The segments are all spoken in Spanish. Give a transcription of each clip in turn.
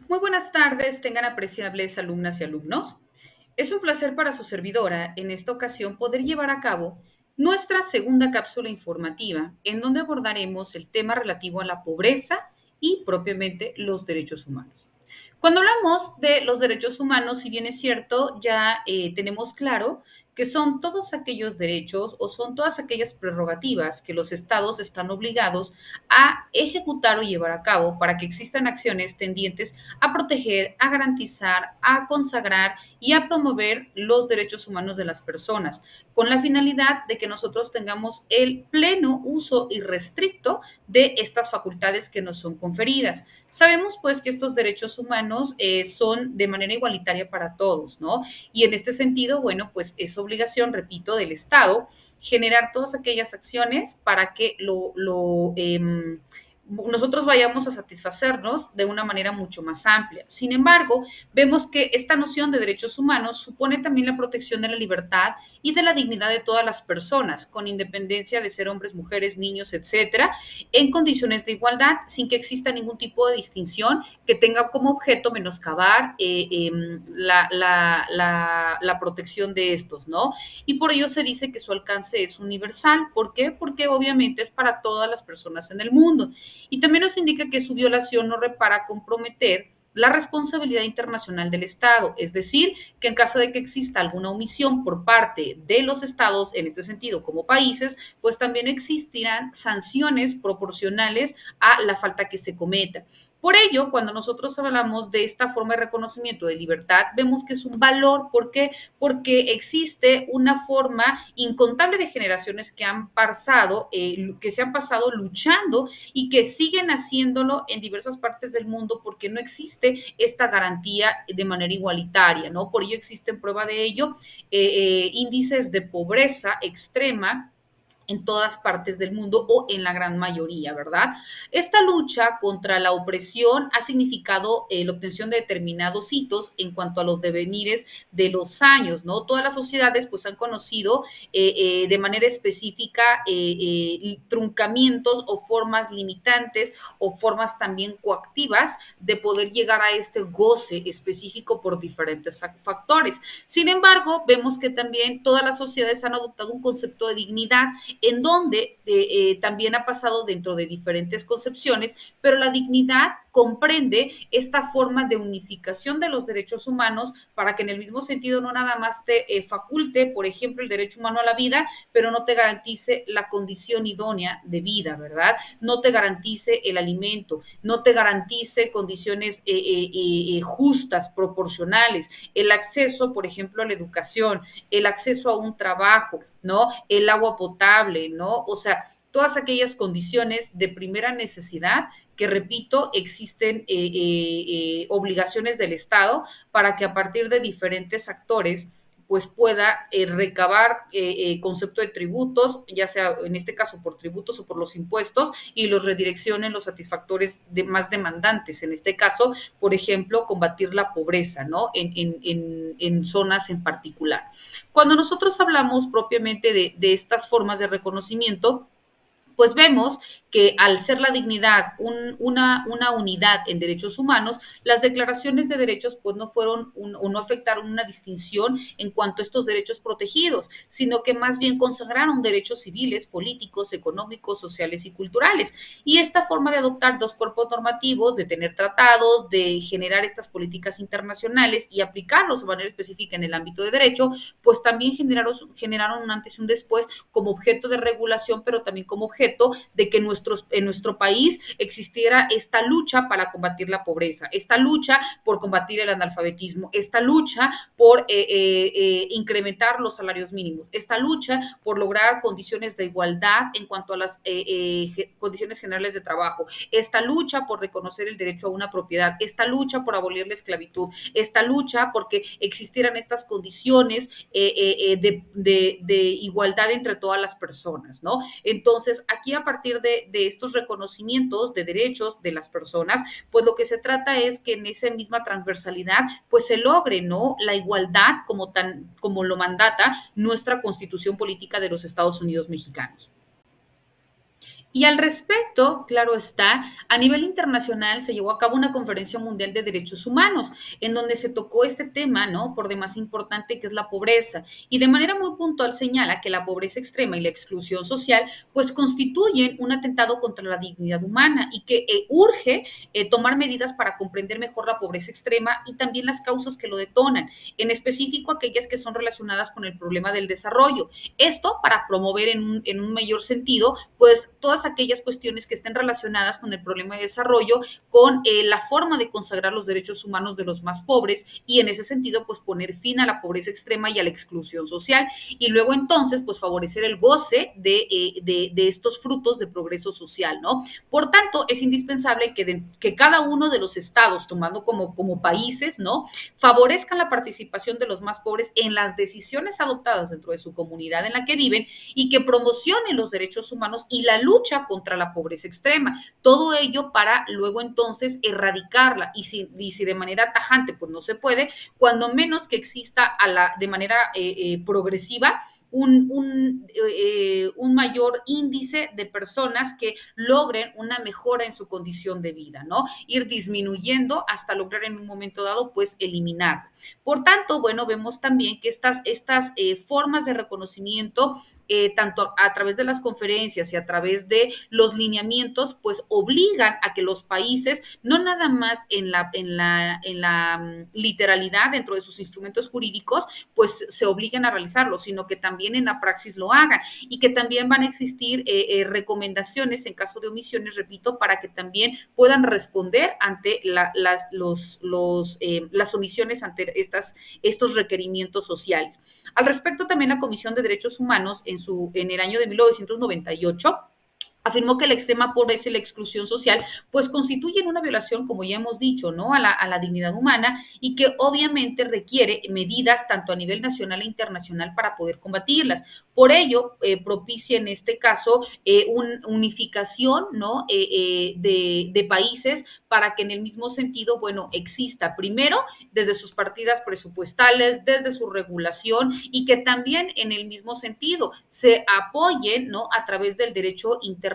Muy buenas tardes, tengan apreciables alumnas y alumnos. Es un placer para su servidora en esta ocasión poder llevar a cabo nuestra segunda cápsula informativa, en donde abordaremos el tema relativo a la pobreza y propiamente los derechos humanos. Cuando hablamos de los derechos humanos, si bien es cierto, ya tenemos claro que son todos aquellos derechos o son todas aquellas prerrogativas que los estados están obligados a ejecutar o llevar a cabo para que existan acciones tendientes a proteger, a garantizar, a consagrar y a promover los derechos humanos de las personas, con la finalidad de que nosotros tengamos el pleno uso irrestricto de estas facultades que nos son conferidas. Sabemos pues que estos derechos humanos son de manera igualitaria para todos, ¿no? Y en este sentido, bueno, pues es obligación, repito, del Estado generar todas aquellas acciones para que nosotros vayamos a satisfacernos de una manera mucho más amplia. Sin embargo, vemos que esta noción de derechos humanos supone también la protección de la libertad y de la dignidad de todas las personas, con independencia de ser hombres, mujeres, niños, etcétera, en condiciones de igualdad, sin que exista ningún tipo de distinción que tenga como objeto menoscabar la protección de estos, ¿no? Y por ello se dice que su alcance es universal. ¿Por qué? Porque obviamente es para todas las personas en el mundo. Y también nos indica que su violación no repara comprometer la responsabilidad internacional del Estado, es decir, que en caso de que exista alguna omisión por parte de los estados, en este sentido como países, pues también existirán sanciones proporcionales a la falta que se cometa. Por ello, cuando nosotros hablamos de esta forma de reconocimiento de libertad, vemos que es un valor. ¿Por qué? Porque existe una forma incontable de generaciones que se han pasado luchando y que siguen haciéndolo en diversas partes del mundo porque no existe esta garantía de manera igualitaria, ¿no? Por ello existen prueba de ello índices de pobreza extrema en todas partes del mundo o en la gran mayoría, ¿verdad? Esta lucha contra la opresión ha significado la obtención de determinados hitos en cuanto a los devenires de los años, ¿no? Todas las sociedades pues han conocido de manera específica truncamientos o formas limitantes o formas también coactivas de poder llegar a este goce específico por diferentes factores. Sin embargo, vemos que también todas las sociedades han adoptado un concepto de dignidad en donde también ha pasado dentro de diferentes concepciones, pero la dignidad comprende esta forma de unificación de los derechos humanos para que en el mismo sentido no nada más te faculte, por ejemplo, el derecho humano a la vida, pero no te garantice la condición idónea de vida, ¿verdad? No te garantice el alimento, no te garantice condiciones justas, proporcionales, el acceso, por ejemplo, a la educación, el acceso a un trabajo, ¿no? El agua potable, ¿no? O sea, todas aquellas condiciones de primera necesidad que, repito, existen obligaciones del Estado para que a partir de diferentes actores pues pueda recabar concepto de tributos, ya sea en este caso por tributos o por los impuestos, y los redireccionen los satisfactores más demandantes. En este caso, por ejemplo, combatir la pobreza, ¿no? En zonas en particular. Cuando nosotros hablamos propiamente de estas formas de reconocimiento, pues vemos que al ser la dignidad una unidad en derechos humanos, las declaraciones de derechos pues no fueron o no afectaron una distinción en cuanto a estos derechos protegidos, sino que más bien consagraron derechos civiles, políticos, económicos, sociales y culturales. Y esta forma de adoptar dos cuerpos normativos, de tener tratados, de generar estas políticas internacionales y aplicarlos de manera específica en el ámbito de derecho, pues también generaron un antes y un después como objeto de regulación, pero también como objeto de que en nuestro país existiera esta lucha para combatir la pobreza, esta lucha por combatir el analfabetismo, esta lucha por incrementar los salarios mínimos, esta lucha por lograr condiciones de igualdad en cuanto a las condiciones generales de trabajo, esta lucha por reconocer el derecho a una propiedad, esta lucha por abolir la esclavitud, esta lucha porque existieran estas condiciones de igualdad entre todas las personas, ¿no? Entonces, aquí a partir de estos reconocimientos de derechos de las personas, pues lo que se trata es que en esa misma transversalidad, pues se logre, ¿no? La igualdad como lo mandata nuestra Constitución Política de los Estados Unidos Mexicanos. Y al respecto, claro está, a nivel internacional se llevó a cabo una conferencia mundial de derechos humanos, en donde se tocó este tema, ¿no? Por demás importante que es la pobreza. Y de manera muy puntual señala que la pobreza extrema y la exclusión social, pues constituyen un atentado contra la dignidad humana y que urge tomar medidas para comprender mejor la pobreza extrema y también las causas que lo detonan, en específico aquellas que son relacionadas con el problema del desarrollo. Esto para promover en un mayor sentido, pues todas aquellas cuestiones que estén relacionadas con el problema de desarrollo, con la forma de consagrar los derechos humanos de los más pobres y en ese sentido, pues poner fin a la pobreza extrema y a la exclusión social y luego entonces, pues favorecer el goce de estos frutos de progreso social, ¿no? Por tanto, es indispensable que cada uno de los estados, tomando como países, ¿no? Favorezcan la participación de los más pobres en las decisiones adoptadas dentro de su comunidad en la que viven y que promocionen los derechos humanos y la lucha contra la pobreza extrema. Todo ello para luego entonces erradicarla y si de manera tajante pues no se puede, cuando menos que exista de manera progresiva un mayor índice de personas que logren una mejora en su condición de vida, ¿no? Ir disminuyendo hasta lograr en un momento dado, pues, eliminar. Por tanto, bueno, vemos también que estas formas de reconocimiento, tanto a través de las conferencias y a través de los lineamientos, pues obligan a que los países, no nada más en la literalidad dentro de sus instrumentos jurídicos, pues se obliguen a realizarlo, sino que también en la praxis lo hagan y que también van a existir recomendaciones en caso de omisiones, repito, para que también puedan responder ante las omisiones ante estos requerimientos sociales. Al respecto, también la Comisión de Derechos Humanos en el año de 1998 afirmó que la extrema pobreza y la exclusión social pues constituyen una violación, como ya hemos dicho, ¿no? A la dignidad humana y que obviamente requiere medidas tanto a nivel nacional e internacional para poder combatirlas. Por ello, propicia en este caso una unificación, ¿no? De países para que en el mismo sentido, bueno, exista primero desde sus partidas presupuestales, desde su regulación y que también en el mismo sentido se apoyen, ¿no? A través del derecho internacional,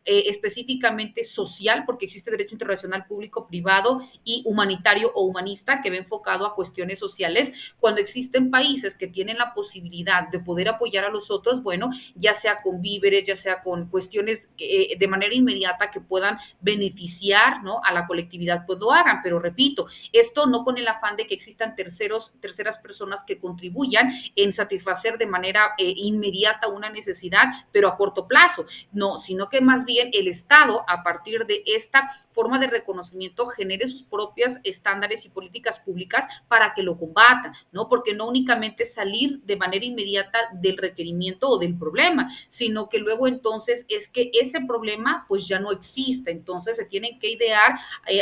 específicamente social, porque existe derecho internacional público, privado y humanitario o humanista que va enfocado a cuestiones sociales. Cuando existen países que tienen la posibilidad de poder apoyar a los otros, bueno, ya sea con víveres, ya sea con cuestiones que, de manera inmediata que puedan beneficiar, ¿no? A la colectividad, pues lo hagan. Pero repito, esto no con el afán de que existan terceras personas que contribuyan en satisfacer de manera inmediata una necesidad, pero a corto plazo. No, sino que más bien el Estado, a partir de esta forma de reconocimiento, genere sus propios estándares y políticas públicas para que lo combatan, ¿no? Porque no únicamente salir de manera inmediata del requerimiento o del problema, sino que luego entonces es que ese problema pues ya no existe. Entonces se tienen que idear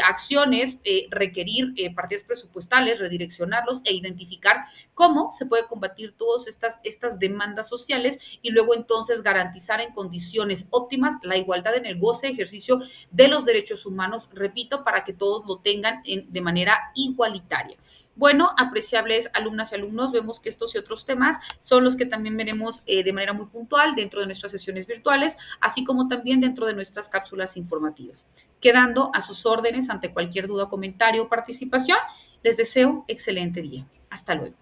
acciones, requerir partidas presupuestales, redireccionarlos e identificar cómo se puede combatir todas estas demandas sociales y luego entonces garantizar en condiciones óptimas la igualdad en el goce, ejercicio de los derechos humanos, repito, para que todos lo tengan de manera igualitaria. Bueno, apreciables alumnas y alumnos, vemos que estos y otros temas son los que también veremos de manera muy puntual dentro de nuestras sesiones virtuales, así como también dentro de nuestras cápsulas informativas. Quedando a sus órdenes ante cualquier duda, comentario o participación, les deseo excelente día. Hasta luego.